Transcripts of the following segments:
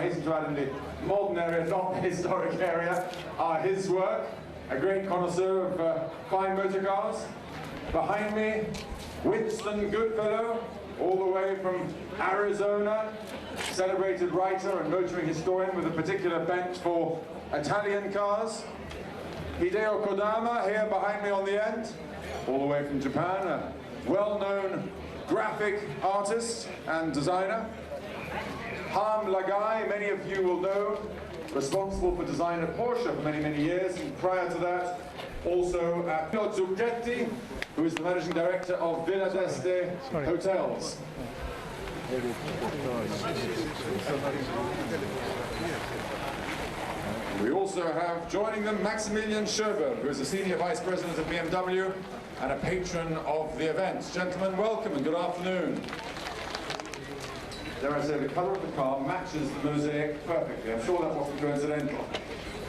I hasten to add, in the modern area, not the historic area, are his work. A great connoisseur of fine motor cars. Behind me, Winston Goodfellow, all the way from Arizona, celebrated writer and motoring historian with a particular bent for Italian cars. Hideo Kodama, here behind me on the end, all the way from Japan, a well-known graphic artist and designer. Harm Lagai, many of you will know, responsible for design at Porsche for many, many years, and prior to that, also at Zucchetti, who is the managing director of Villa d'Este Hotels. We also have joining them Maximilian Schober, who is the Senior Vice President of BMW and a patron of the event. Gentlemen, welcome and good afternoon. Dare I say, the colour of the car matches the mosaic perfectly. I'm sure that wasn't coincidental.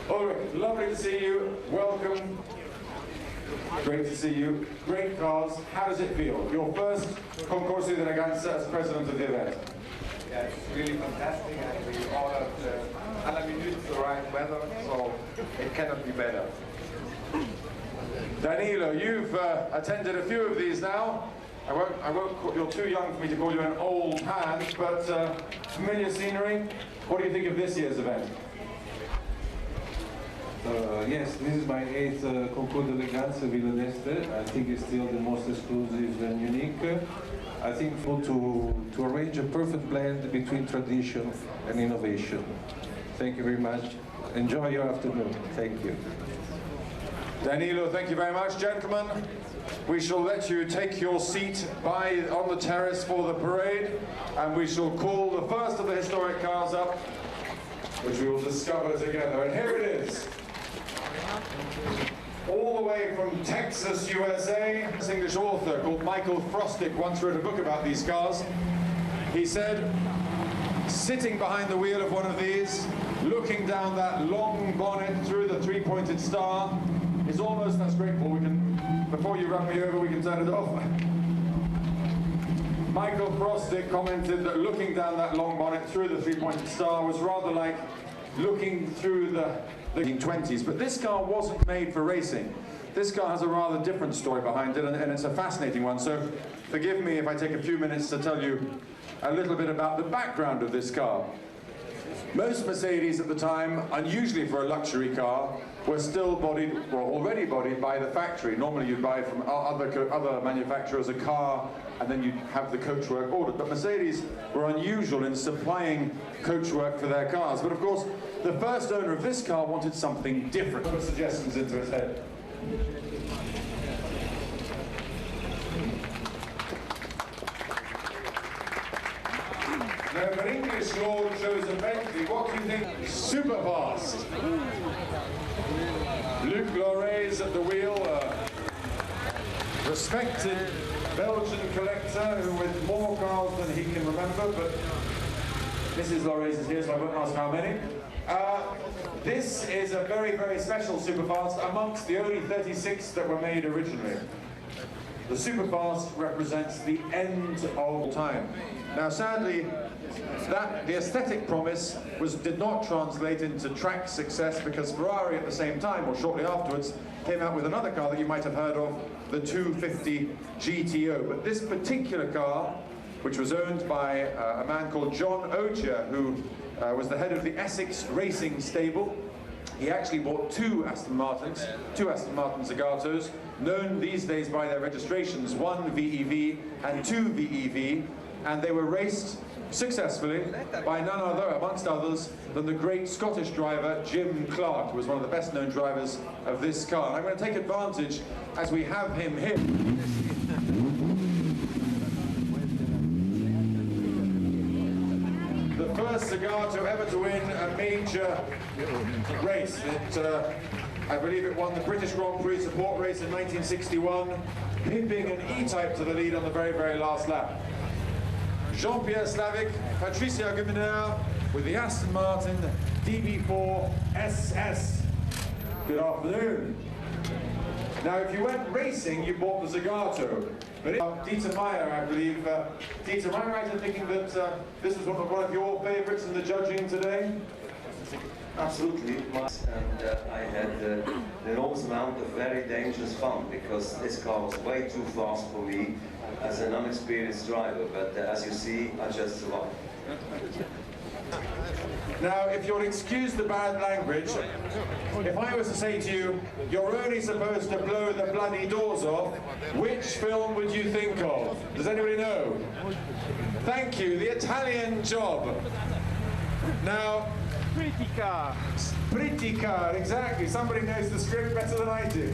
Ulrich, lovely to see you. Welcome. Great to see you. Great cars. How does it feel? Your first Concorso di Eleganza as president of the event. Yeah, it's really fantastic, and we ordered à la minute the right weather, so it cannot be better. Danilo, you've attended a few of these now. I won't. You're too young for me to call you an old hand, but familiar scenery. What do you think of this year's event? Yes, this is my 8th Concorso di Eleganza Villa d'Este. I think it's still the most exclusive and unique. I think to arrange a perfect blend between tradition and innovation. Thank you very much. Enjoy your afternoon. Thank you. Danilo, thank you very much. Gentlemen, we shall let you take your seat on the terrace for the parade, and we shall call the first of the historic cars up, which we will discover together. And here it is. All the way from Texas, USA, this English author called Michael Frostick once wrote a book about these cars. He said, sitting behind the wheel of one of these, looking down that long bonnet through the three-pointed star, is almost as grateful. We can, before you run me over, we can turn it off. Michael Frostick commented that looking down that long bonnet through the three-pointed star was rather like looking through the 1920s, but this car wasn't made for racing. This car has a rather different story behind it, and it's a fascinating one, so forgive me if I take a few minutes to tell you a little bit about the background of this car. Most Mercedes at the time, unusually for a luxury car, were still bodied, or already bodied by the factory. Normally you'd buy from other manufacturers a car, and then you'd have the coachwork ordered. But Mercedes were unusual in supplying coachwork for their cars. But of course, the first owner of this car wanted something different. Put suggestions into his head. Now, if an English lord chose a Bentley, what do you think? Super fast. Luc Loray's at the wheel, a respected Belgian collector who with more cars than he can remember, but Mrs. Loray's is here, so I won't ask how many. This is a very, very special Superfast amongst the only 36 that were made originally. The Superfast represents the end of time. Now, sadly, the aesthetic promise did not translate into track success, because Ferrari at the same time, or shortly afterwards, came out with another car that you might have heard of, the 250 GTO. But this particular car, which was owned by a man called John Ogier, who was the head of the Essex Racing Stable. He actually bought two Aston Martin Zagatos, known these days by their registrations, one VEV and two VEV, and they were raced successfully by none other, amongst others, than the great Scottish driver Jim Clark, who was one of the best known drivers of this car. And I'm going to take advantage, as we have him here. The first Zagato ever to win a major race. I believe it won the British Grand Prix support race in 1961, pipping an E-Type to the lead on the very, very last lap. Jean-Pierre Slavic, Patricia Guimener with the Aston Martin DB4 SS. Good afternoon. Now, if you went racing, you bought the Zagato. But Dieter Meyer, I believe. Dieter, am I right in thinking that this was one of your favourites in the judging today? Absolutely, it was, and I had an enormous amount of very dangerous fun because this car was way too fast for me as an unexperienced driver, but as you see, I just survived. Now, if you'll excuse the bad language, if I was to say to you, you're only supposed to blow the bloody doors off, which film would you think of? Does anybody know? Thank you, The Italian Job. Now, Pretty car. Pretty car, exactly. Somebody knows the script better than I do.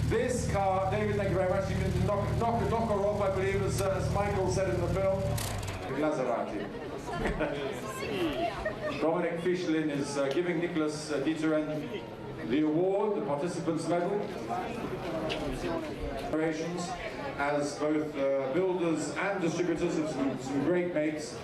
This car, David, thank you very much. You can knock her off, I believe, as Michael said in the film. Lazarati. Dominic Fischlin is giving Nicholas Dieteren the award, the participants' medal. Operations as both builders and distributors of some great mates.